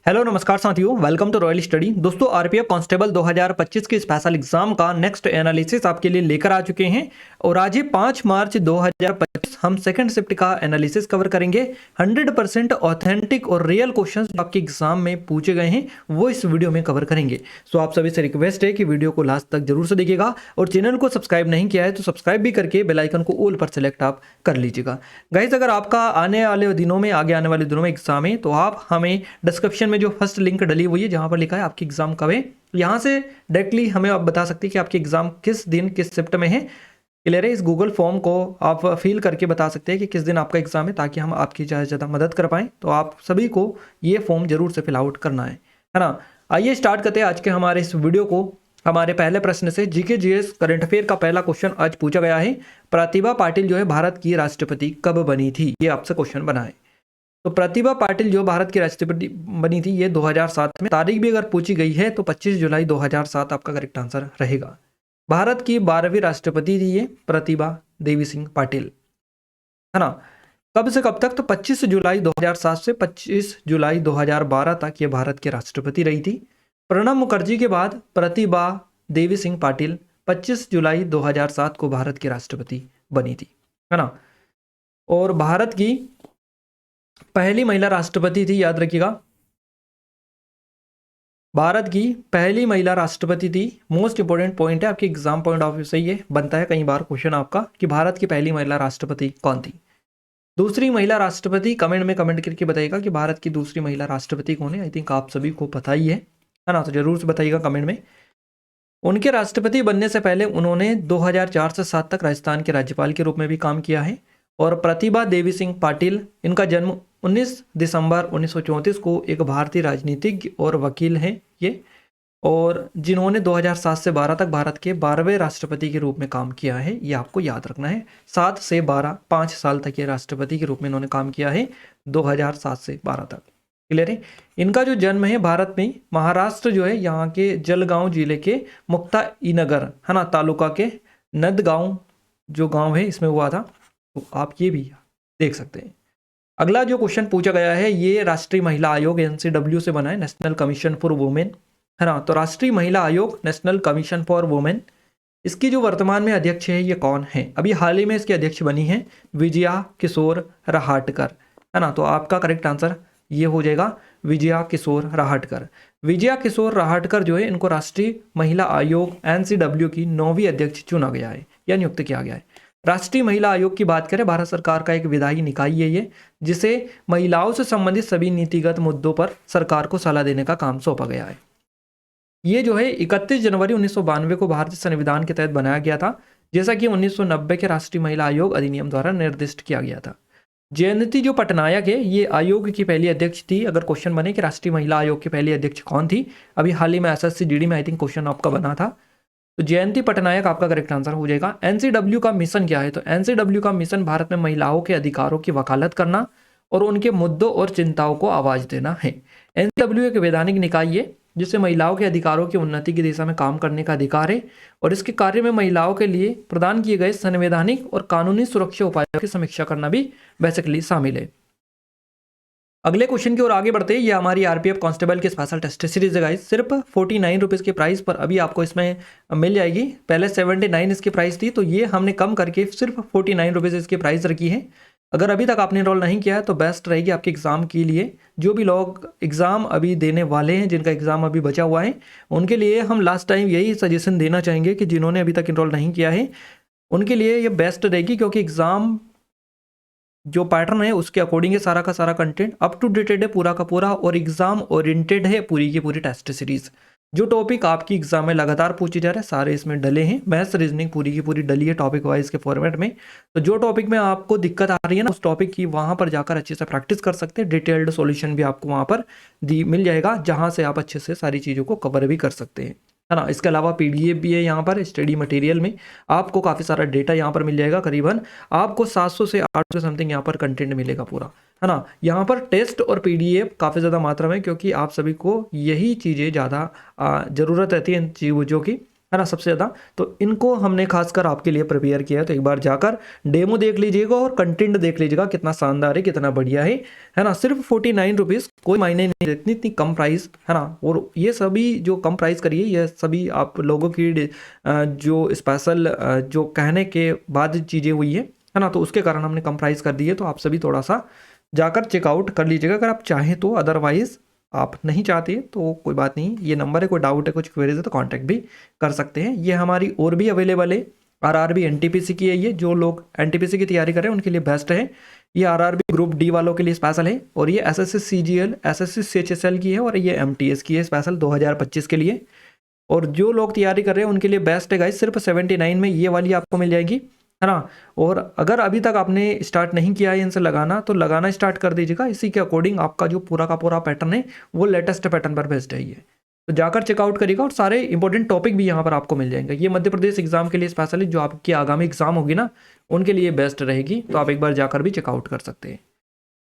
Hello नमस्कार साथियों, welcome to royal study. दोस्तों, आरपीएफ कांस्टेबल 2025 के स्पेशल एग्जाम का नेक्स्ट एनालिसिस आपके लिए लेकर आ चुके हैं और आज ही 5 मार्च 2025 हम सेकंड शिफ्ट का एनालिसिस कवर करेंगे। 100% ऑथेंटिक और रियल क्वेश्चंस जो आपके एग्जाम में पूछे गए हैं वो इस वीडियो में कवर करेंगे। सो आप सभी से रिक्वेस्ट है कि वीडियो को लास्ट तक जरूर से देखिएगा और चैनल को सब्सक्राइब नहीं किया है तो सब्सक्राइब भी करके बेल आइकन को ऑल पर सेलेक्ट आप कर लीजिएगा। गाइस, अगर आपका आगे आने वाले दिनों में एग्जाम है तो आप हमें डिस्क्रिप्शन में जो फर्स्ट लिंक डली हुई है जहां पर लिखा है आपकी एग्जाम कब है, यहां से डायरेक्टली हमें आप बता सकते हैं कि आपकी एग्जाम किस दिन किस शिफ्ट में है। क्लियर है? इस गूगल फॉर्म को आप फिल करके बता सकते हैं कि किस दिन आपका एग्जाम है ताकि हम आपकी ज़्यादा से ज़्यादा मदद कर पाएँ। तो आप सभी को ये फॉर्म जरूर से फिल आउट करना है ना। आइए स्टार्ट करते हैं आज के हमारे इस वीडियो को। हमारे पहले प्रश्न से जीके जीएस करंट अफेयर का पहला क्वेश्चन आज पूछा गया है। प्रतिभा पाटिल जो है भारत की राष्ट्रपति कब बनी थी, ये आपसे क्वेश्चन बना है। तो प्रतिभा पाटिल जो भारत की राष्ट्रपति बनी थी ये 2007 में। तारीख भी अगर पूछी गई है तो 25 जुलाई 2007 आपका करेक्ट आंसर रहेगा। भारत की 12वीं राष्ट्रपति थी ये प्रतिभा देवी सिंह पाटिल, है ना। कब से कब तक? तो 25 जुलाई 2007 से 25 जुलाई 2012 तक ये भारत के राष्ट्रपति रही थी। प्रणब मुखर्जी के बाद प्रतिभा देवी सिंह पाटिल 25 जुलाई 2007 को भारत की राष्ट्रपति बनी थी, है ना। और भारत की पहली महिला राष्ट्रपति थी, याद रखिएगा, भारत की पहली महिला राष्ट्रपति थी। मोस्ट इंपोर्टेंट पॉइंट है, आपके एग्जाम पॉइंट ऑफ व्यू से ये बनता है कई बार क्वेश्चन आपका कि भारत की पहली महिला राष्ट्रपति कौन थी। दूसरी महिला राष्ट्रपति कमेंट में कमेंट करके बताइएगा कि भारत की दूसरी महिला राष्ट्रपति कौन है। आई थिंक आप सभी को पता ही है ना, तो जरूर से बताइएगा कमेंट में। उनके राष्ट्रपति बनने से पहले उन्होंने 2004 से 7 तक राजस्थान के राज्यपाल के रूप में भी काम किया है। और प्रतिभा देवी सिंह पाटिल, इनका जन्म 19 दिसंबर 1934 को एक भारतीय राजनीतिज्ञ और वकील हैं ये, और जिन्होंने 2007 से 12 तक भारत के 12वें राष्ट्रपति के रूप में काम किया है। ये आपको याद रखना है, 7 से 12 5 साल तक ये राष्ट्रपति के रूप में इन्होंने काम किया है, 2007 से 12 तक। क्लियर है? इनका जो जन्म है भारत में महाराष्ट्र जो है यहाँ के जलगांव जिले के मुक्ताईनगर, है ना, तालुका के नंदगांव जो गांव है इसमें हुआ था। तो आप ये भी देख सकते हैं। अगला जो क्वेश्चन पूछा गया है ये राष्ट्रीय महिला आयोग एनसीडब्ल्यू से बना है, नेशनल कमीशन फॉर वुमेन, है ना। तो राष्ट्रीय महिला आयोग नेशनल कमीशन फॉर वुमेन, इसकी जो वर्तमान में अध्यक्ष है ये कौन है? अभी हाल ही में इसके अध्यक्ष बनी है विजया किशोर रहाटकर, है ना। तो आपका करेक्ट आंसर ये हो जाएगा विजया किशोर रहाटकर। विजया किशोर रहाटकर जो है इनको राष्ट्रीय महिला आयोग एनसीडब्ल्यू की 9वीं अध्यक्ष चुना गया है या नियुक्त किया गया है। राष्ट्रीय महिला आयोग की बात करें, भारत सरकार का एक विधायी निकाय है ये, जिसे महिलाओं से संबंधित सभी नीतिगत मुद्दों पर सरकार को सलाह देने का काम सौंपा गया है। ये जो है 31 जनवरी 1992 को भारतीय संविधान के तहत बनाया गया था, जैसा कि 1990 के राष्ट्रीय महिला आयोग अधिनियम द्वारा निर्दिष्ट किया गया था। जयंती जो पटनायक है ये आयोग की पहली अध्यक्ष थी। अगर क्वेश्चन बने कि राष्ट्रीय महिला आयोग की पहली अध्यक्ष कौन थी, अभी हाल ही में एसएससी जीडी में आई थिंक क्वेश्चन आपका बना था, तो जयंती पटनायक आपका करेक्ट आंसर हो जाएगा। एनसीडब्ल्यू का मिशन क्या है? तो एनसीडब्ल्यू का मिशन भारत में महिलाओं के अधिकारों की वकालत करना और उनके मुद्दों और चिंताओं को आवाज देना है। एनसीडब्ल्यू एक वैधानिक निकाय है जिससे महिलाओं के अधिकारों की उन्नति की दिशा में काम करने का अधिकार है और इसके कार्य में महिलाओं के लिए प्रदान किए गए संवैधानिक और कानूनी सुरक्षा उपायों की समीक्षा करना भी बेसिकली शामिल है। अगले क्वेश्चन की ओर आगे बढ़ते हैं। ये हमारी आरपीएफ कांस्टेबल की स्पेशल टेस्ट सीरीज है गाइस। सिर्फ 49 रुपीज़ के प्राइस पर अभी आपको इसमें मिल जाएगी। पहले 79 इसकी प्राइस थी, तो ये हमने कम करके सिर्फ 49 रुपीज़ इसकी प्राइस रखी है। अगर अभी तक आपने इनरोल नहीं किया है तो बेस्ट रहेगी आपके एग्जाम के लिए। जो भी लोग एग्जाम अभी देने वाले हैं, जिनका एग्जाम अभी बचा हुआ है, उनके लिए हम लास्ट टाइम यही सजेशन देना चाहेंगे कि जिन्होंने अभी तक इनरोल नहीं किया है उनके लिए ये बेस्ट रहेगी, क्योंकि एग्जाम जो पैटर्न है उसके अकॉर्डिंग है सारा का सारा कंटेंट, अप टू डेटेड है पूरा का पूरा और एग्जाम ओरिएंटेड है पूरी की पूरी टेस्ट सीरीज। जो टॉपिक आपकी एग्जाम में लगातार पूछे जा रहे हैं सारे इसमें डले हैं। मैथ्स रीजनिंग पूरी की पूरी डली है टॉपिक वाइज के फॉर्मेट में। तो जो टॉपिक में आपको दिक्कत आ रही है ना उस टॉपिक की वहां पर जाकर अच्छे से प्रैक्टिस कर सकते हैं। डिटेल्ड सॉल्यूशन भी आपको वहां पर मिल जाएगा, जहां से आप अच्छे से सारी चीज़ों को कवर भी कर सकते हैं, है ना। इसके अलावा पीडीएफ भी है यहाँ पर। स्टडी मटेरियल में आपको काफ़ी सारा डेटा यहाँ पर मिल जाएगा। करीबन आपको 700 से 800 समथिंग यहाँ पर कंटेंट मिलेगा पूरा, है ना। यहाँ पर टेस्ट और पीडीएफ काफ़ी ज़्यादा मात्रा में, क्योंकि आप सभी को यही चीज़ें ज़्यादा ज़रूरत रहती है इन चीज़ों की। है ना, सबसे ज़्यादा। तो इनको हमने खासकर आपके लिए प्रिपेयर किया है, तो एक बार जाकर डेमो देख लीजिएगा और कंटेंट देख लीजिएगा कितना शानदार है, कितना बढ़िया है ना। सिर्फ 49 रुपीज़, कोई मायने नहीं देती, इतनी कम प्राइस, है ना। और ये सभी जो कम प्राइस करिए, ये सभी आप लोगों की जो स्पेशल जो कहने के बाद चीज़ें हुई है ना, तो उसके कारण हमने कम प्राइस कर दी है। तो आप सभी थोड़ा सा जाकर चेकआउट कर लीजिएगा अगर आप चाहें तो, अदरवाइज आप नहीं चाहते तो कोई बात नहीं, ये नंबर है, कोई डाउट है, कुछ क्वेरीज है तो कांटेक्ट भी कर सकते हैं। ये हमारी और भी अवेलेबल है, आरआरबी एनटीपीसी की है, ये जो लोग एनटीपीसी की तैयारी कर रहे हैं उनके लिए बेस्ट है। ये आरआरबी ग्रुप डी वालों के लिए स्पेशल है, और ये एसएससी सीजीएल, एसएससी सीएचएसएल की है, और ये एमटीएस की है स्पेशल 2025 के लिए। और जो लोग तैयारी कर रहे हैं उनके लिए बेस्ट है गाइस, सिर्फ 79 में ये वाली आपको मिल जाएगी, है ना। और अगर अभी तक आपने स्टार्ट नहीं किया है इनसे लगाना, तो लगाना स्टार्ट कर दीजिएगा। इसी के अकॉर्डिंग आपका जो पूरा का पूरा पैटर्न है वो लेटेस्ट पैटर्न पर बेस्ड है ये, तो जाकर चेकआउट करिएगा। और सारे इंपॉर्टेंट टॉपिक भी यहाँ पर आपको मिल जाएंगे। ये मध्य प्रदेश एग्जाम के लिए स्पेशली जो आपकी आगामी एग्जाम होगी ना, उनके लिए बेस्ट रहेगी, तो आप एक बार जाकर भी चेकआउट कर सकते हैं।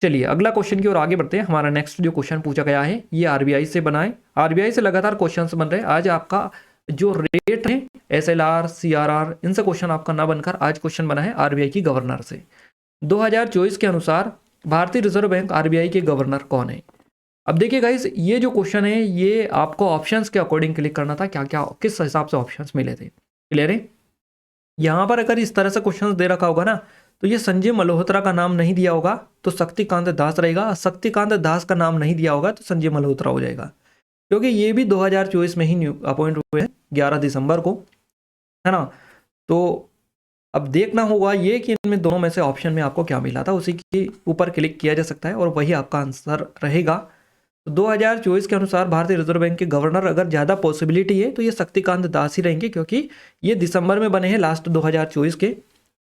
चलिए अगला क्वेश्चन की ओर आगे बढ़ते हैं। हमारा नेक्स्ट जो क्वेश्चन पूछा गया है ये आरबीआई से बना है। आरबीआई से लगातार क्वेश्चन बन रहे हैं। आज आपका जो रेट है एसएलआर, सीआरआर, इनसे क्वेश्चन आपका ना बनकर आज क्वेश्चन बना है आरबीआई की गवर्नर से। 2024 के अनुसार भारतीय रिजर्व बैंक आरबीआई के गवर्नर कौन है। अब देखिए गाइस, ये जो क्वेश्चन है ये आपको ऑप्शंस के अकॉर्डिंग क्लिक करना था, क्या क्या किस हिसाब से ऑप्शंस मिले थे, क्लियर है। यहाँ पर अगर इस तरह से क्वेश्चन दे रखा होगा ना, तो ये संजय मल्होत्रा का नाम नहीं दिया होगा तो शक्तिकांत दास रहेगा, शक्तिकांत दास का नाम नहीं दिया होगा तो संजय मल्होत्रा हो जाएगा, क्योंकि ये भी 2024 में ही अपॉइंट हुए हैं 11 दिसंबर को, है ना। तो अब देखना होगा ये कि इनमें दोनों में से ऑप्शन में आपको क्या मिला था, उसी के ऊपर क्लिक किया जा सकता है और वही आपका आंसर रहेगा। तो 2024 के अनुसार भारतीय रिजर्व बैंक के गवर्नर अगर ज़्यादा पॉसिबिलिटी है तो ये शक्तिकांत दास ही रहेंगे, क्योंकि ये दिसंबर में बने हैं लास्ट 2024 के।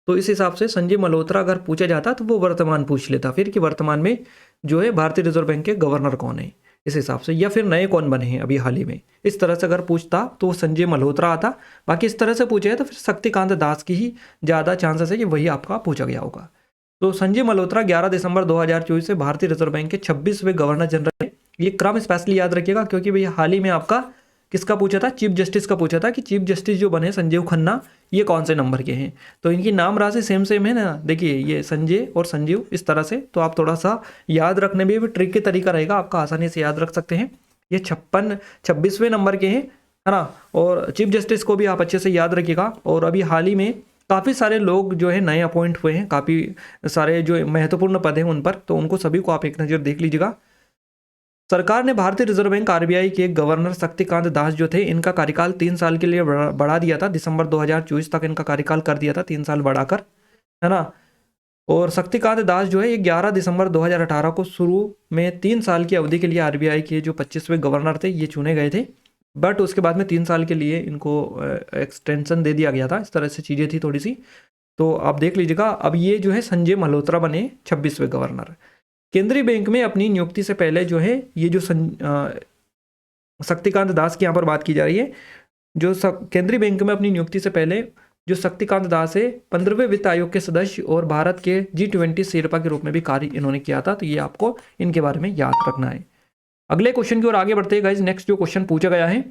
तो इस हिसाब से संजय मल्होत्रा अगर पूछा जाता तो वो वर्तमान पूछ लेता फिर कि वर्तमान में जो है भारतीय रिजर्व बैंक के गवर्नर कौन है इस हिसाब से, या फिर नए कौन बने हैं अभी हाल ही में। इस तरह से अगर पूछता तो वो संजय मल्होत्रा आता, बाकी इस तरह से पूछे है तो फिर शक्तिकांत दास की ही ज़्यादा चांसेस है कि वही आपका पूछा गया होगा। तो संजय मल्होत्रा 11 दिसंबर 2024 से भारतीय रिजर्व बैंक के 26वें गवर्नर जनरल है। ये क्रम स्पेशली याद रखिएगा, क्योंकि भैया हाल ही में आपका किसका पूछा था, चीफ जस्टिस का पूछा था कि चीफ जस्टिस जो बने संजीव खन्ना ये कौन से नंबर के हैं। तो इनकी नाम राशि सेम सेम है ना, देखिए ये संजय और संजीव इस तरह से। तो आप थोड़ा सा याद रखने में भी ट्रिक की तरीका रहेगा, आपका आसानी से याद रख सकते हैं। ये 26वें नंबर के हैं, है ना। और चीफ जस्टिस को भी आप अच्छे से याद रखिएगा। और अभी हाल ही में काफ़ी सारे लोग जो है नए अपॉइंट हुए हैं, काफ़ी सारे जो महत्वपूर्ण पद हैं उन पर, तो उनको सभी को आप एक नज़र देख लीजिएगा। सरकार ने भारतीय रिजर्व बैंक आरबीआई के गवर्नर शक्तिकांत दास जो थे इनका कार्यकाल 3 साल के लिए बढ़ा दिया था, दिसंबर 2024 तक इनका कार्यकाल कर दिया था 3 साल बढ़ाकर, है ना। और शक्तिकांत दास जो है ये 11 दिसंबर 2018 को शुरू में 3 साल की अवधि के लिए आरबीआई के जो 25वें गवर्नर थे ये चुने गए थे, बट उसके बाद में 3 साल के लिए इनको एक्सटेंशन दे दिया गया था। इस तरह से चीज़ें थी थोड़ी सी, तो आप देख लीजिएगा। अब ये जो है संजय मल्होत्रा बने 26वें गवर्नर। केंद्रीय बैंक में अपनी नियुक्ति से पहले जो है ये जो शक्तिकांत दास की यहाँ पर बात की जा रही है, जो केंद्रीय बैंक में अपनी नियुक्ति से पहले जो शक्तिकांत दास है 15वें वित्त आयोग के सदस्य और भारत के G20 शेरपा के रूप में भी कार्य इन्होंने किया था। तो ये आपको इनके बारे में याद रखना है। अगले क्वेश्चन की ओर आगे बढ़ते हैं गाइस। नेक्स्ट जो क्वेश्चन पूछा गया है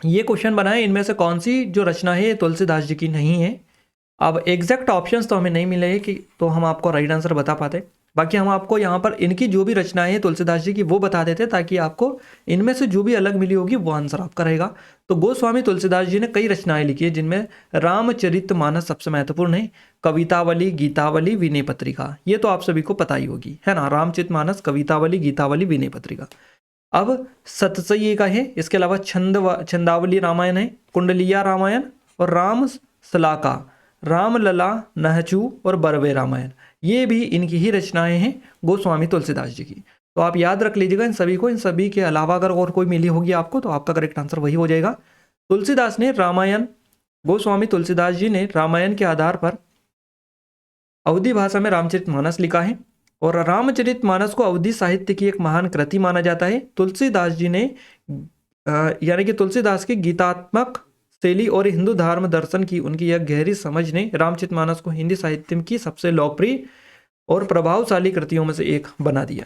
ये क्वेश्चन बना है, इनमें से कौन सी जो रचना है तुलसीदास जी की नहीं है। अब एग्जैक्ट ऑप्शंस तो हमें नहीं मिले हैं कि तो हम आपको राइट आंसर बता पाते, बाकी हम आपको यहाँ पर इनकी जो भी रचनाएं हैं तुलसीदास जी की वो बता देते ताकि आपको इनमें से जो भी अलग मिली होगी वो आंसर आपका रहेगा। तो गोस्वामी तुलसीदास जी ने कई रचनाएं लिखी है, जिनमें रामचरितमानस सबसे महत्वपूर्ण है, कवितावली, गीतावली, विनय पत्रिका, ये तो आप सभी को पता ही होगी, है ना। रामचरितमानस, कवितावली, गीतावली, विनय पत्रिका। अब सतसई का है, इसके अलावा छंदावली रामायण है, कुंडलिया रामायण और राम सलाका, रामलला, नहचू और बरवे रामायण, ये भी इनकी ही रचनाएं हैं गोस्वामी तुलसीदास जी की। तो आप याद रख लीजिएगा इन सभी को। इन सभी के अलावा अगर और कोई मिली होगी आपको तो आपका करेक्ट आंसर वही हो जाएगा। तुलसीदास ने रामायण, गोस्वामी तुलसीदास जी ने रामायण के आधार पर अवधी भाषा में रामचरितमानस लिखा है और रामचरितमानस को अवधी साहित्य की एक महान कृति माना जाता है। तुलसीदास जी ने यानी कि तुलसीदास की गीतात्मक शैली और हिंदू धर्म दर्शन की उनकी यह गहरी समझ ने रामचरितमानस को हिंदी साहित्य की सबसे लोकप्रिय और प्रभावशाली कृतियों में से एक बना दिया।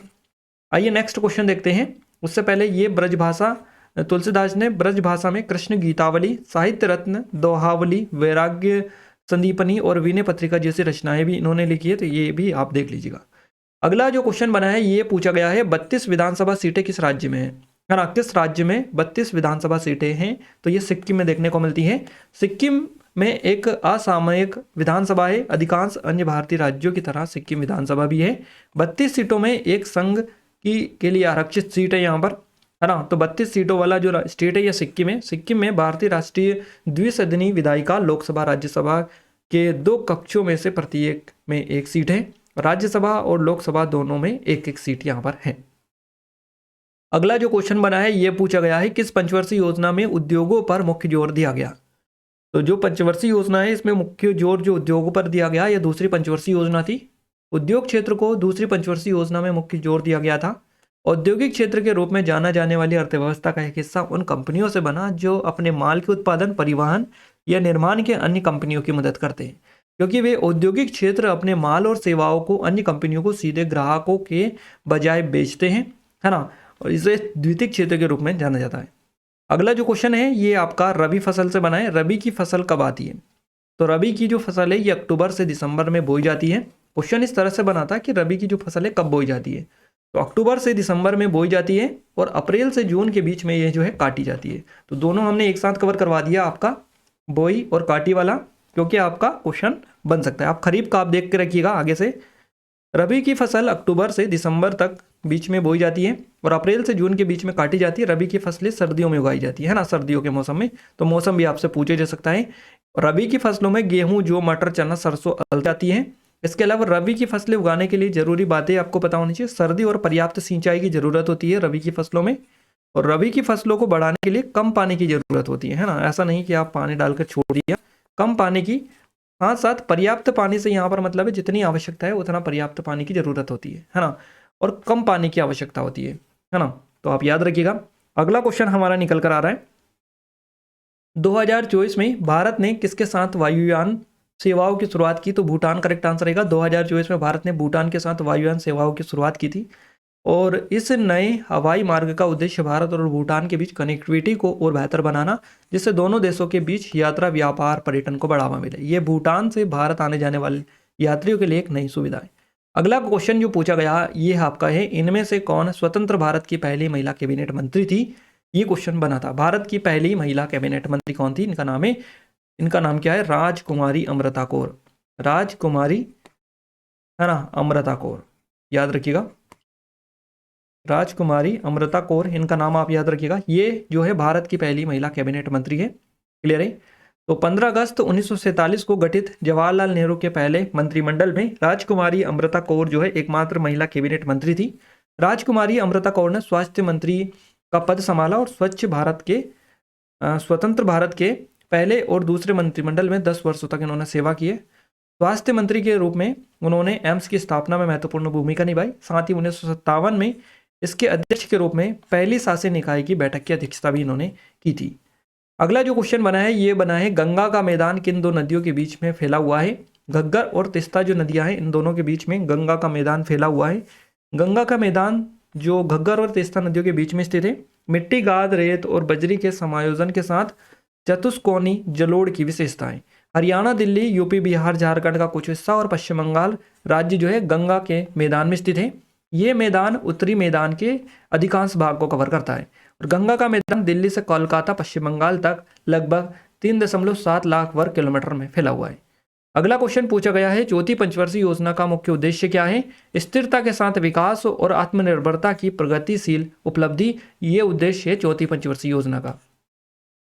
आइए नेक्स्ट क्वेश्चन देखते हैं। उससे पहले ये ब्रजभाषा तुलसीदास ने ब्रज भाषा में कृष्ण गीतावली, साहित्य रत्न, दोहावली, वैराग्य संदीपनी और विनय पत्रिका जैसी रचनाएं भी इन्होंने लिखी है, तो ये भी आप देख लीजिएगा। अगला जो क्वेश्चन बना है ये पूछा गया है 32 विधानसभा सीटें किस राज्य में है ना, किस राज्य में 32 विधानसभा सीटें हैं, तो ये सिक्किम में देखने को मिलती हैं। सिक्किम में एक असामयिक विधानसभा है, अधिकांश अन्य भारतीय राज्यों की तरह सिक्किम विधानसभा भी है। 32 सीटों में एक संघ की के लिए आरक्षित सीट है यहाँ पर, है ना। तो 32 सीटों वाला जो स्टेट है ये सिक्किम है। सिक्किम में भारतीय राष्ट्रीय द्विसदनी विधायिका लोकसभा राज्यसभा के 2 कक्षों में से प्रत्येक में एक सीट है। राज्यसभा और लोकसभा दोनों में एक एक सीट यहाँ पर है। अगला जो क्वेश्चन बना है ये पूछा गया है किस पंचवर्षीय योजना में उद्योगों पर मुख्य जोर दिया गया। तो जो पंचवर्षीय योजना है इसमें मुख्य जोर जो उद्योगों पर दिया गया, यह दूसरी पंचवर्षीय योजना थी। उद्योग क्षेत्र को दूसरी पंचवर्षीय योजना में मुख्य जोर दिया गया था। औद्योगिक क्षेत्र के रूप में जाना जाने वाली अर्थव्यवस्था का एक हिस्सा उन कंपनियों से बना जो अपने माल के उत्पादन, परिवहन या निर्माण के अन्य कंपनियों की मदद करते हैं, क्योंकि वे औद्योगिक क्षेत्र अपने माल और सेवाओं को अन्य कंपनियों को सीधे ग्राहकों के बजाय बेचते हैं, है ना। और इसे द्वितीयक क्षेत्र के रूप में जाना जाता है। अगला जो क्वेश्चन है ये आपका रबी फसल से बना है। रबी की फसल कब आती है? तो रबी की जो फसल है ये अक्टूबर से दिसंबर में बोई जाती है। क्वेश्चन इस तरह से बना था कि रबी की जो फसल है कब बोई जाती है, तो अक्टूबर से दिसंबर में बोई जाती है और अप्रैल से जून के बीच में ये जो है काटी जाती है। तो दोनों हमने एक साथ कवर करवा दिया आपका बोई और काटी वाला, क्योंकि आपका क्वेश्चन बन सकता है। आप खरीफ का आप देख के रखिएगा आगे से। रबी की फसल अक्टूबर से दिसंबर तक बीच में बोई जाती है और अप्रैल से जून के बीच में काटी जाती है। रबी की फसलें सर्दियों में उगाई जाती है ना, सर्दियों के मौसम में। तो मौसम भी आपसे पूछे जा सकता है। रबी की फसलों में गेहूं, जौ, मटर, चना, सरसों अल जाती है। इसके अलावा रबी की फसलें उगाने के लिए जरूरी बातें आपको पता होनी चाहिए। सर्दी और पर्याप्त सिंचाई की जरूरत होती है रबी की फसलों में, और रबी की फसलों को बढ़ाने के लिए कम पानी की जरूरत होती है ना। ऐसा नहीं कि आप पानी डालकर छोड़ दिया, कम पानी की, हाँ साथ पर्याप्त पानी से यहाँ पर मतलब है जितनी आवश्यकता है उतना पर्याप्त पानी की जरूरत होती है ना, और कम पानी की आवश्यकता होती है ना। तो आप याद रखिएगा। अगला क्वेश्चन हमारा निकल कर आ रहा है 2024 में भारत ने किसके साथ वायुयान सेवाओं की शुरुआत की? तो भूटान करेक्ट आंसर रहेगा। 2024 में भारत ने भूटान के साथ वायुयान सेवाओं की शुरुआत की थी, और इस नए हवाई मार्ग का उद्देश्य भारत और भूटान के बीच कनेक्टिविटी को और बेहतर बनाना, जिससे दोनों देशों के बीच यात्रा, व्यापार, पर्यटन को बढ़ावा मिले। ये भूटान से भारत आने जाने वाले यात्रियों के लिए एक नई सुविधा है। अगला क्वेश्चन जो पूछा गया ये आपका है इनमें से कौन स्वतंत्र भारत की पहली महिला कैबिनेट मंत्री थी? ये क्वेश्चन बना था। भारत की पहली महिला कैबिनेट मंत्री कौन थी? इनका नाम क्या है? राजकुमारी अमृता कौर। राजकुमारी, है ना, अमृता कौर, याद रखिएगा। राजकुमारी अमृता कौर इनका नाम आप याद रखिएगा। ये जो है भारत की पहली महिला कैबिनेट मंत्री है। क्लियर है। तो 15 अगस्त 1947 को गठित जवाहरलाल नेहरू के पहले मंत्रिमंडल में राजकुमारी अमृता कौर जो है एकमात्र महिला कैबिनेट मंत्री थी। राजकुमारी अमृता कौर ने स्वास्थ्य मंत्री का पद संभाला और स्वतंत्र भारत के पहले और दूसरे मंत्रिमंडल में 10 वर्षों तक इन्होंने सेवा की है। स्वास्थ्य मंत्री के रूप में उन्होंने एम्स की स्थापना में महत्वपूर्ण भूमिका निभाई। साथ ही 1957 में इसके अध्यक्ष के रूप में पहली शासी निकाय की बैठक की अध्यक्षता भी इन्होंने की थी। अगला जो क्वेश्चन बना है ये बना है गंगा का मैदान किन दो नदियों के बीच में फैला हुआ है? घग्गर और तिस्ता जो नदियां हैं इन दोनों के बीच में गंगा का मैदान फैला हुआ है। गंगा का मैदान जो घग्गर और तिस्ता नदियों के बीच में स्थित है। मिट्टी, गाद, रेत और बजरी के समायोजन के साथ चतुष्कोणी जलोढ़ की विशेषताएं। हरियाणा, दिल्ली, यूपी, बिहार, झारखंड का कुछ हिस्सा और पश्चिम बंगाल राज्य जो है गंगा के मैदान में स्थित है। ये मैदान उत्तरी मैदान के अधिकांश भाग को कवर करता है, और गंगा का मैदान दिल्ली से कोलकाता, पश्चिम बंगाल तक लगभग 3.7 लाख वर्ग किलोमीटर में फैला हुआ है। अगला क्वेश्चन पूछा गया है चौथी पंचवर्षीय योजना का मुख्य उद्देश्य क्या है? स्थिरता के साथ विकास और आत्मनिर्भरता की प्रगतिशील उपलब्धि, ये उद्देश्य है चौथी पंचवर्षीय योजना का।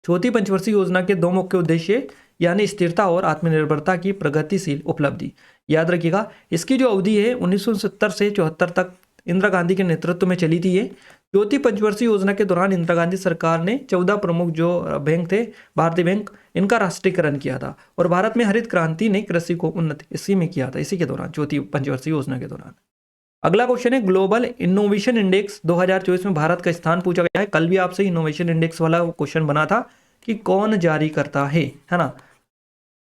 चौथी पंचवर्षीय योजना के 2 मुख्य उद्देश्य यानी स्थिरता और आत्मनिर्भरता की प्रगतिशील उपलब्धि, याद रखिएगा। इसकी जो अवधि है 1970 से 74 तक इंदिरा गांधी के नेतृत्व में चली थी। ये चौथी पंचवर्षीय योजना के दौरान इंदिरा गांधी सरकार ने 14 प्रमुख जो बैंक थे, भारतीय बैंक, इनका राष्ट्रीयकरण किया था, और भारत में हरित क्रांति ने कृषि को उन्नत इसी में किया था, इसी के दौरान, चौथी पंचवर्षीय योजना के दौरान। अगला क्वेश्चन है ग्लोबल इनोवेशन इंडेक्स 2024 में भारत का स्थान पूछा गया है। कल भी आपसे इनोवेशन इंडेक्स वाला क्वेश्चन बना था कि कौन जारी करता है ना।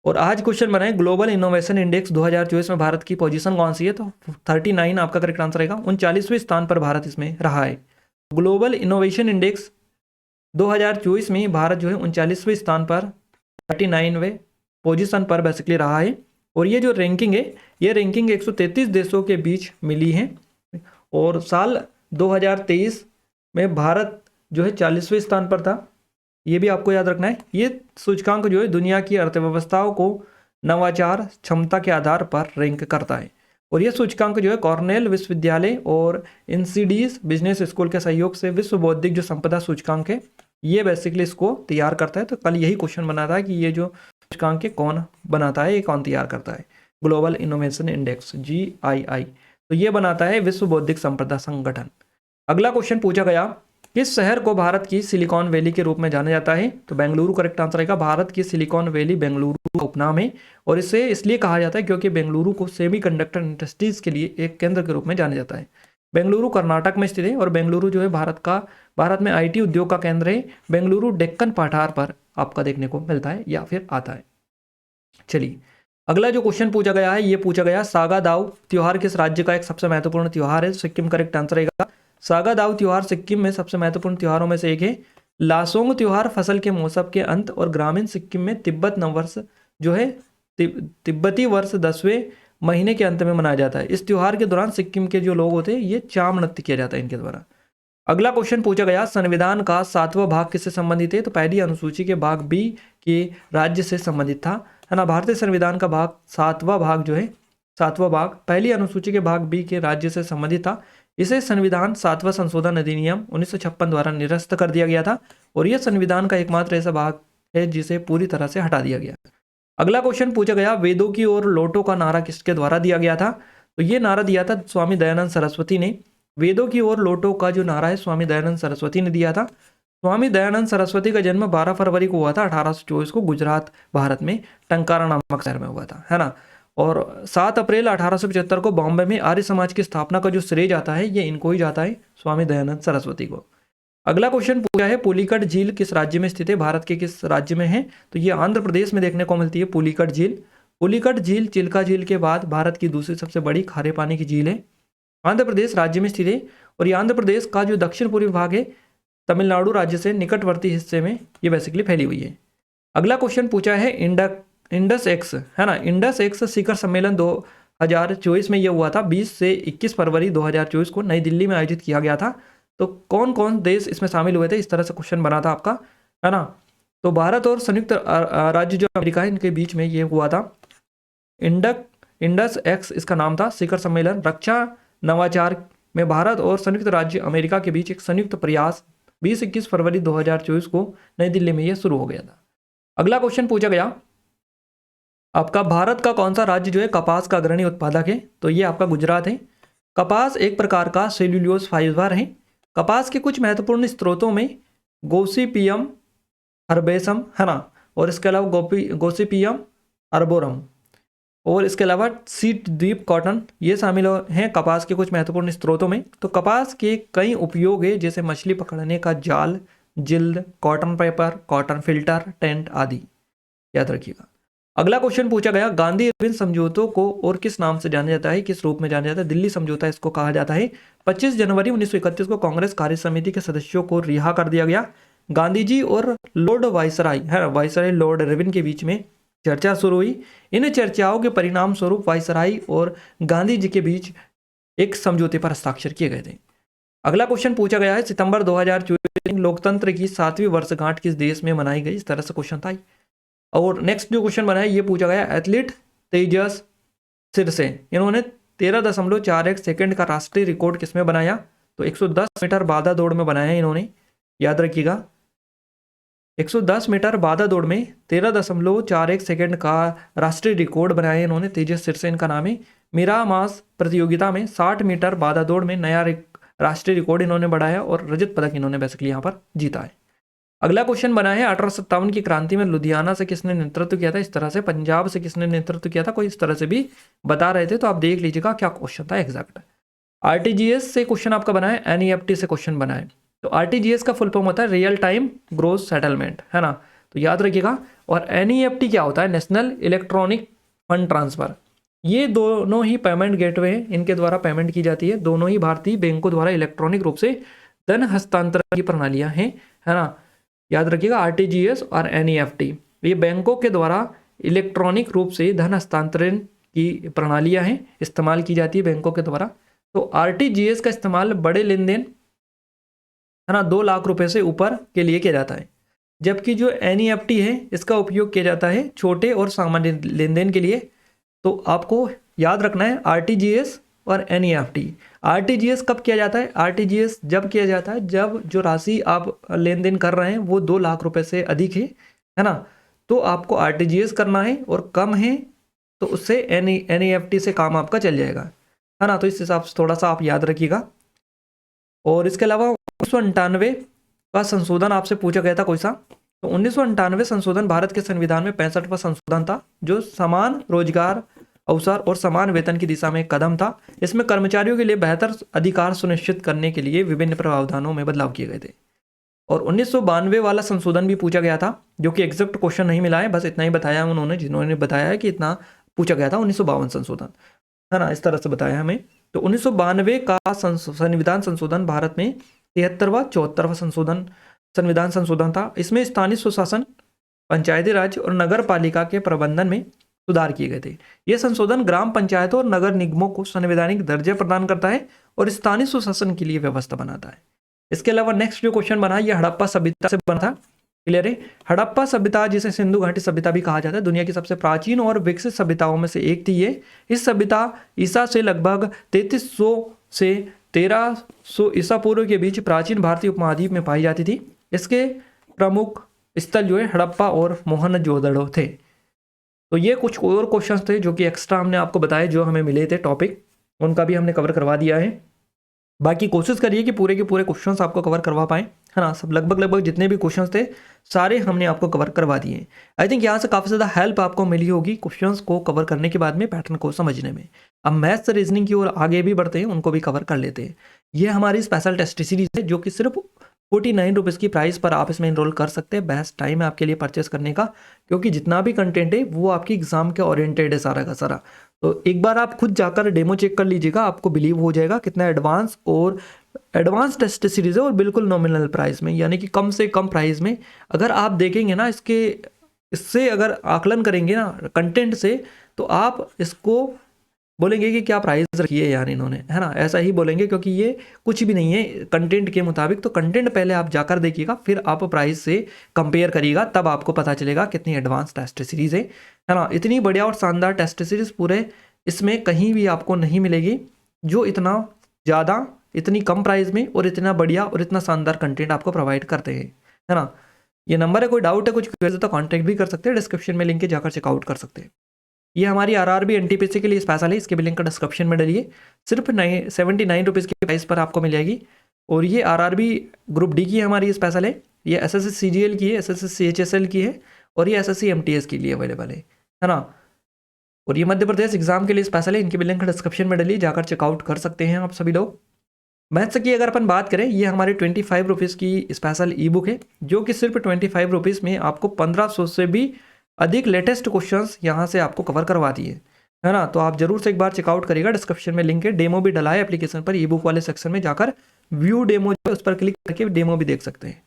और आज क्वेश्चन बना है ग्लोबल इनोवेशन इंडेक्स 2024 में भारत की पोजीशन कौन सी है? तो 39 आपका करेक्ट आंसर रहेगा। 39वें स्थान पर भारत इसमें रहा है। ग्लोबल इनोवेशन इंडेक्स 2024 में भारत जो है 39वें स्थान पर 39वें पोजीशन पर बेसिकली रहा है। और ये जो रैंकिंग है, ये रैंकिंग 133 देशों के बीच मिली है। और साल 2023 में भारत जो है 40वें स्थान पर था। ये भी आपको याद रखना है। ये सूचकांक जो है दुनिया की अर्थव्यवस्थाओं को नवाचार क्षमता के आधार पर रैंक करता है। और ये सूचकांक जो है कॉर्नेल विश्वविद्यालय और इंसिडीज बिजनेस स्कूल के सहयोग से विश्व बौद्धिक जो संपदा सूचकांक है, ये बेसिकली इसको तैयार करता है। तो कल यही क्वेश्चन बना था कि ये जो सूचकांक है कौन बनाता है, ये कौन तैयार करता है। ग्लोबल इनोवेशन इंडेक्स GII, तो ये बनाता है विश्व बौद्धिक संपदा संगठन। अगला क्वेश्चन पूछा गया, किस शहर को भारत की सिलिकॉन वैली के रूप में जाना जाता है? तो बेंगलुरु करेक्ट आंसर आएगा। भारत की सिलिकॉन वैली बेंगलुरु का उपनाम है और इसे इसलिए कहा जाता है क्योंकि बेंगलुरु को सेमीकंडक्टर इंडस्ट्रीज के लिए एक केंद्र के रूप में जाना जाता है। बेंगलुरु कर्नाटक में स्थित है और बेंगलुरु जो है भारत में IT उद्योग का केंद्र है। बेंगलुरु डेक्कन पठार पर आपका देखने को मिलता है या फिर आता है। चलिए अगला जो क्वेश्चन पूछा गया है, ये पूछा गया सागा दाव त्योहार किस राज्य का एक सबसे महत्वपूर्ण त्योहार है? सिक्किम करेक्ट आंसर रहेगा। सागा दाव त्योहार सिक्किम में सबसे महत्वपूर्ण त्योहारों में से एक है। लासोंग त्योहार फसल के मौसम के अंत और ग्रामीण सिक्किम में तिब्बत नववर्ष जो है तिब्बती वर्ष 10वें महीने के अंत में मनाया जाता है। इस त्योहार के दौरान सिक्किम के जो लोग होते हैं ये चाम नृत्य किया जाता है इनके द्वारा। अगला क्वेश्चन पूछा गया, संविधान का 7वां भाग किससे संबंधित है? तो पहली अनुसूची के भाग B के राज्य से संबंधित था, है ना। भारतीय संविधान का भाग 7वां भाग जो है 7वां भाग पहली अनुसूची के भाग B के राज्य से संबंधित था। इसे संविधान 7वां संशोधन अधिनियम 1956 द्वारा निरस्त कर दिया गया था और यह संविधान का एकमात्र ऐसा भाग है जिसे पूरी तरह से हटा दिया गया। अगला क्वेश्चन पूछा गया, वेदों की ओर लौटो का नारा किसके द्वारा दिया गया था? तो ये नारा दिया था स्वामी दयानंद सरस्वती ने। वेदों की ओर लौटो का जो नारा है स्वामी दयानंद सरस्वती ने दिया था। स्वामी दयानंद सरस्वती का जन्म 12 फरवरी को हुआ था 1824 को गुजरात भारत में टंकारा नामक शहर में हुआ था, है ना। और 7 अप्रैल 1875 को बॉम्बे में आर्य समाज की स्थापना का जो श्रेय जाता है ये इनको ही जाता है, स्वामी दयानंद सरस्वती को। अगला क्वेश्चन पूछा है, पुलिकट झील किस राज्य में स्थित है? भारत के किस राज्य में है? तो ये आंध्र प्रदेश में देखने को मिलती है पुलिकट झील। पुलिकट झील चिल्का झील के बाद भारत की दूसरी सबसे बड़ी खारे पानी की झील है, आंध्र प्रदेश राज्य में स्थित है। और ये आंध्र प्रदेश का जो दक्षिण पूर्वी भाग है तमिलनाडु राज्य से निकटवर्ती हिस्से में ये बेसिकली फैली हुई है। अगला क्वेश्चन पूछा है, इंडस एक्स, है ना, इंडस एक्स शिखर सम्मेलन 2024 में ये हुआ था 20 से 21 फरवरी 2024 को नई दिल्ली में आयोजित किया गया था। तो कौन कौन देश इसमें शामिल हुए थे? इस तरह से क्वेश्चन बना था आपका, है ना। तो भारत और संयुक्त राज्य जो अमेरिका है इनके बीच में ये हुआ था। इंडस एक्स इसका नाम था शिखर सम्मेलन। रक्षा नवाचार में भारत और संयुक्त राज्य अमेरिका के बीच एक संयुक्त प्रयास 20-21 फरवरी 2024 को नई दिल्ली में यह शुरू हो गया था। अगला क्वेश्चन पूछा गया, आपका भारत का कौन सा राज्य जो है कपास का अग्रणी उत्पादक है? तो ये आपका गुजरात है। कपास एक प्रकार का सेल्यूलोज फाइबर है। कपास के कुछ महत्वपूर्ण स्रोतों में गोसिपियम हर्बेसम, है ना, और इसके अलावा गोसिपियम अर्बोरम और इसके अलावा सीट द्वीप कॉटन ये शामिल हैं कपास के कुछ महत्वपूर्ण स्रोतों में। तो कपास के कई उपयोग है जैसे मछली पकड़ने का जाल, जिल्द, cotton paper, cotton filter, tent आदि, याद रखिएगा। अगला क्वेश्चन पूछा गया, गांधी इरविन समझौतों को और किस नाम से जाना जाता है, किस रूप में जाना जाता है? दिल्ली समझौता इसको कहा जाता है। 25 जनवरी 1931 को कांग्रेस कार्य समिति के सदस्यों को रिहा कर दिया गया। गांधी जी और लॉर्ड वायसराय, है वायसराय लॉर्ड इरविन के बीच में चर्चा शुरू हुई। इन चर्चाओं के परिणाम स्वरूप वायसराय और गांधी जी के बीच एक समझौते पर हस्ताक्षर किए गए थे। अगला क्वेश्चन पूछा गया है, सितंबर 2024 लोकतंत्र की 7वीं वर्षगांठ किस देश में मनाई गई? इस तरह से क्वेश्चन था। और नेक्स्ट जो क्वेश्चन बना है ये पूछा गया, एथलीट तेजस सिरसे इन्होंने 13.41 सेकंड का राष्ट्रीय रिकॉर्ड किसमें बनाया? तो 110 मीटर बाधा दौड़ में बनाया इन्होंने, याद रखिएगा। 110 मीटर बाधा दौड़ में 13.41 सेकंड का राष्ट्रीय रिकॉर्ड बनाया इन्होंने, तेजस सिरसे इनका नाम है। मीरा मास प्रतियोगिता में 60 मीटर बाधा दौड़ में नया राष्ट्रीय रिकॉर्ड इन्होंने बढ़ाया और रजत पदक इन्होंने बेसिकली यहाँ पर जीता है। अगला क्वेश्चन बना है, 1857 की क्रांति में लुधियाना से किसने नेतृत्व किया था? इस तरह से पंजाब से किसने नेतृत्व किया था? कोई इस तरह से भी बता रहे थे, तो आप देख लीजिएगा क्या क्वेश्चन था एग्जैक्ट। RTGS से क्वेश्चन आपका बना है, NEFT से क्वेश्चन बना है। तो RTGS का फुल फॉर्म होता है रियल टाइम ग्रोस सेटलमेंट, है ना, तो याद रखिएगा। और NEFT क्या होता है? National electronic fund transfer. ये दोनों ही पेमेंट गेटवे हैं, इनके द्वारा पेमेंट की जाती है। दोनों ही भारतीय बैंकों द्वारा इलेक्ट्रॉनिक रूप से धन हस्तांतरण की प्रणालियां हैं, है ना। याद रखिएगा, आरटीजीएस और एनईएफटी ये बैंकों के द्वारा इलेक्ट्रॉनिक रूप से धन हस्तांतरण की प्रणालियां हैं, इस्तेमाल की जाती है बैंकों के द्वारा। तो आरटीजीएस का इस्तेमाल बड़े लेन देन है ना 2 लाख रुपए से ऊपर के लिए किया जाता है, जबकि जो एनईएफटी है इसका उपयोग किया जाता है छोटे और सामान्य लेन देन के लिए। तो आपको याद रखना है आरटीजीएस और एनईएफटी। आरटीजीएस कब किया जाता है? आरटीजीएस जब किया जाता है जब जो राशि आप लेन देन कर रहे हैं वो 2 लाख रुपए से अधिक है ना, तो आपको आरटीजीएस करना है, और कम है तो उससे एनईएफटी से काम आपका चल जाएगा, है ना। तो इस हिसाब से थोड़ा सा आप याद रखिएगा। और इसके अलावा 1998 का संशोधन आपसे पूछा गया था कोई सा, तो 1998 संशोधन भारत के संविधान में 65वां संशोधन था, जो समान रोजगार अवसर और समान वेतन की दिशा में एक कदम था। इसमें कर्मचारियों के लिए बेहतर अधिकार सुनिश्चित करने के लिए विभिन्न प्रावधानों में बदलाव किए गए थे। और 1992 वाला संशोधन भी पूछा गया था, जो कि एग्जैक्ट क्वेश्चन नहीं मिला है, बस इतना ही बताया उन्होंने, जिन्होंने बताया है कि इतना पूछा गया था। 1952 संशोधन, है ना, इस तरह से बताया हमें। तो 1992 का संविधान संशोधन भारत में 73वां 74वां संविधान संशोधन था। इसमें स्थानीय स्वशासन, पंचायती राज और नगर पालिका के प्रबंधन में सुधार किए गए थे। यह संशोधन ग्राम पंचायतों और नगर निगमों को संवैधानिक दर्जे प्रदान करता है और स्थानीय सुशासन के लिए व्यवस्था बनाता है। इसके अलावा नेक्स्ट जो क्वेश्चन बना यह हड़प्पा सभ्यता से बना था। क्लियर है? हड़प्पा सभ्यता, जिसे सिंधु घाटी सभ्यता भी कहा जाता है, दुनिया की सबसे प्राचीन और विकसित सभ्यताओं में से एक थी ये। इस सभ्यता ईसा से लगभग 3300 से 1300 ईसा पूर्व के बीच प्राचीन भारतीय उपमहाद्वीप में पाई जाती थी। इसके प्रमुख स्थल जो है हड़प्पा और मोहनजोदड़ो थे। तो ये कुछ और क्वेश्चंस थे जो कि एक्स्ट्रा हमने आपको बताए, जो हमें मिले थे टॉपिक, उनका भी हमने कवर करवा दिया है। बाकी कोशिश करिए कि पूरे के पूरे क्वेश्चंस आपको कवर करवा पाएं, है ना। सब लगभग जितने भी क्वेश्चंस थे सारे हमने आपको कवर करवा दिए। आई थिंक यहाँ से काफ़ी ज़्यादा हेल्प आपको मिली होगी क्वेश्चंस को कवर करने के बाद में, पैटर्न को समझने में। अब मैथ्स रीजनिंग की ओर आगे भी बढ़ते हैं, उनको भी कवर कर लेते हैं। ये हमारी स्पेशल टेस्ट सीरीज है, जो कि सिर्फ 49 रुपीज़ की प्राइस पर आप इसमें इनरोल कर सकते हैं। बेस्ट टाइम है आपके लिए परचेस करने का, क्योंकि जितना भी कंटेंट है वो आपकी एग्जाम के ओरिएंटेड है सारा का सारा। तो एक बार आप खुद जाकर डेमो चेक कर लीजिएगा, आपको बिलीव हो जाएगा कितना एडवांस टेस्ट सीरीज है, और बिल्कुल नॉमिनल प्राइस में, यानी कि कम से कम प्राइस में। अगर आप देखेंगे ना इससे अगर आकलन करेंगे ना कंटेंट से, तो आप इसको बोलेंगे कि क्या प्राइस रखी है यार इन्होंने, है ना, ऐसा ही बोलेंगे, क्योंकि ये कुछ भी नहीं है कंटेंट के मुताबिक। तो कंटेंट पहले आप जाकर देखिएगा, फिर आप प्राइस से कंपेयर करिएगा, तब आपको पता चलेगा कितनी एडवांस टेस्ट सीरीज है ना। इतनी बढ़िया और शानदार टेस्ट सीरीज पूरे इसमें कहीं भी आपको नहीं मिलेगी, जो इतना ज़्यादा, इतनी कम प्राइस में और इतना बढ़िया और इतना शानदार कंटेंट आपको प्रोवाइड करते हैं, है ना। ये नंबर है, कोई डाउट है, कुछ क्वेरी तो कॉन्टैक्ट भी कर सकते हैं, डिस्क्रिप्शन में लिंक है, जाकर चेकआउट कर सकते हैं। ये हमारी आरआरबी एनटीपीसी के लिए स्पेशल है, इसके भी लिंक का डिस्क्रिप्शन में डालिए। सिर्फ 79 रुपीज़ की प्राइस पर आपको मिल जाएगी। और ये आरआरबी ग्रुप डी की हमारी स्पेशल है, ये एसएससी सीजीएल की है, एसएससी सीएचएसएल की है, और ये एसएससी एमटीएस के लिए अवेलेबल है ना। और ये मध्य प्रदेश एग्जाम के लिए स्पेशल है, इनके भी लिंक डिस्क्रिप्शन में डालिए, जाकर चेकआउट कर सकते हैं आप सभी लोग। मैथ्स की अगर अपन बात करें, ये हमारे 25 रुपीज़ की स्पेशल ई बुक है, जो कि सिर्फ 25 रुपीज़ में आपको 1500 से भी अधिक लेटेस्ट क्वेश्चंस यहाँ से आपको कवर करवा दिए, है ना। तो आप जरूर से एक बार चेकआउट करिएगा, डिस्क्रिप्शन में लिंक है। डेमो भी डला है एप्लीकेशन पर, ई बुक वाले सेक्शन में जाकर व्यू डेमो जो है उस पर क्लिक करके डेमो भी देख सकते हैं।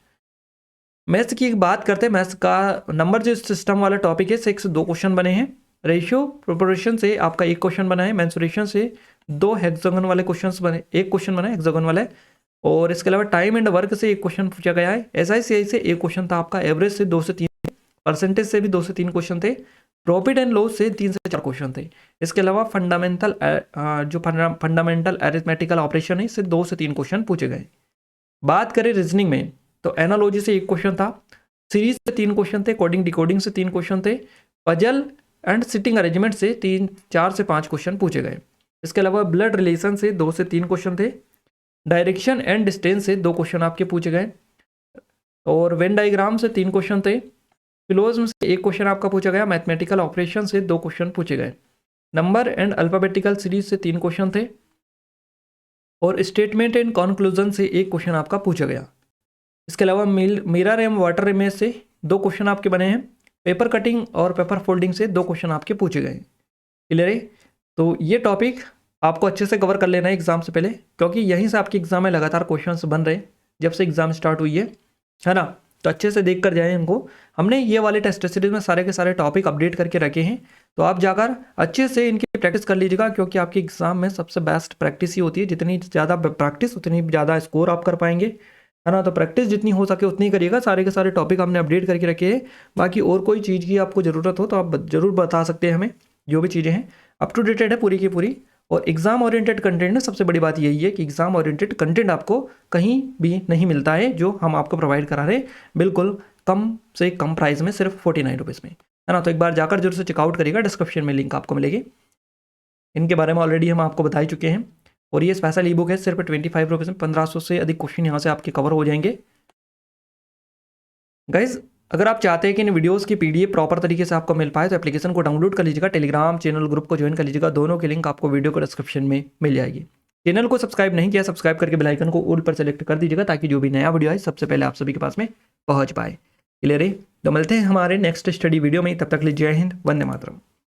मैथ्स की बात करते हैं, मैथ्स का नंबर जो सिस्टम वाला टॉपिक है, 6 से 2 क्वेश्चन बने हैं। रेशियो प्रोपोर्शन से आपका 1 क्वेश्चन बना है, मेंसुरेशन से 2 हेक्सागन वाले क्वेश्चन बने, 1 क्वेश्चन बना है हेक्सागन वाला है। और इसके अलावा टाइम एंड वर्क से 1 क्वेश्चन पूछा गया है। SICI से 1 क्वेश्चन था आपका, एवरेज से 2 से 3, परसेंटेज से भी 2 से 3 क्वेश्चन थे, प्रॉफिट एंड लॉस से 3 से 4 क्वेश्चन थे। इसके अलावा फंडामेंटल अरिथमेटिकल ऑपरेशन है, इससे 2 से 3 क्वेश्चन पूछे गए। बात करें रीजनिंग में, तो एनालॉजी से 1 क्वेश्चन था, सीरीज से 3 क्वेश्चन थे, कोडिंग डिकोडिंग से 3 क्वेश्चन थे, पजल एंड सिटिंग अरेंजमेंट से 4 से 5 क्वेश्चन पूछे गए। इसके अलावा ब्लड रिलेशन से 2 से 3 क्वेश्चन थे, डायरेक्शन एंड डिस्टेंस से 2 क्वेश्चन आपके पूछे गए, और वेन डायग्राम से 3 क्वेश्चन थे, फिलोसफी से 1 क्वेश्चन आपका पूछा गया, मैथमेटिकल ऑपरेशन से 2 क्वेश्चन पूछे गए, नंबर एंड अल्फाबेटिकल सीरीज से 3 क्वेश्चन थे, और स्टेटमेंट एंड कंक्लूजन से 1 क्वेश्चन आपका पूछा गया। इसके अलावा मिरर एवं वाटर इमेज से 2 क्वेश्चन आपके बने हैं, पेपर कटिंग और पेपर फोल्डिंग से 2 क्वेश्चन आपके पूछे गए। क्लियर है? तो ये टॉपिक आपको अच्छे से कवर कर लेना है एग्जाम से पहले, क्योंकि यहीं से आपके एग्जाम में लगातार क्वेश्चन बन रहे हैं जब से एग्जाम स्टार्ट हुई है ना। तो अच्छे से देख कर जाएँ इनको। हमने ये वाले टेस्ट सीरीज में सारे के सारे टॉपिक अपडेट करके रखे हैं, तो आप जाकर अच्छे से इनकी प्रैक्टिस कर लीजिएगा, क्योंकि आपके एग्जाम में सबसे बेस्ट प्रैक्टिस ही होती है। जितनी ज़्यादा प्रैक्टिस उतनी ज़्यादा स्कोर आप कर पाएंगे, है ना। तो प्रैक्टिस जितनी हो सके उतनी करिएगा। सारे के सारे टॉपिक हमने अपडेट करके रखे हैं। बाकी और कोई चीज़ की आपको ज़रूरत हो तो आप ज़रूर बता सकते हैं हमें। जो भी चीज़ें हैं अप टू डेटेड है पूरी की पूरी। और एग्ज़ाम ओरिएंटेड कंटेंट में सबसे बड़ी बात यही है कि एग्ज़ाम ओरिएंटेड कंटेंट आपको कहीं भी नहीं मिलता है, जो हम आपको प्रोवाइड करा रहे हैं बिल्कुल कम से कम प्राइस में, सिर्फ 49 रुपीज़ में, है ना। तो एक बार जाकर जरूर से चेकआउट करिएगा, डिस्क्रिप्शन में लिंक आपको मिलेगी। इनके बारे में ऑलरेडी हम आपको बता ही चुके हैं। और ये स्पेशल ई बुक है, सिर्फ 25 रुपीज़ में 1500 से अधिक क्वेश्चन यहाँ से आपके कवर हो जाएंगे। गाइज अगर आप चाहते हैं कि इन वीडियोस की पीडीएफ प्रॉपर तरीके से आपको मिल पाए तो एप्लीकेशन को डाउनलोड कर लीजिएगा, टेलीग्राम चैनल ग्रुप को ज्वाइन कर लीजिएगा। दोनों की लिंक आपको वीडियो को डिस्क्रिप्शन में मिल जाएगी। चैनल को सब्सक्राइब नहीं किया, सब्सक्राइब करके बेल आइकन को ऑल पर सेलेक्ट कर दीजिएगा, ताकि जो भी नया वीडियो आए सबसे पहले आप सभी के पास में पहुंच पाए। क्लियर है? तो मिलते हैं हमारे नेक्स्ट स्टडी वीडियो में। तब तक लीजिए जय हिंद, वंदे मातरम।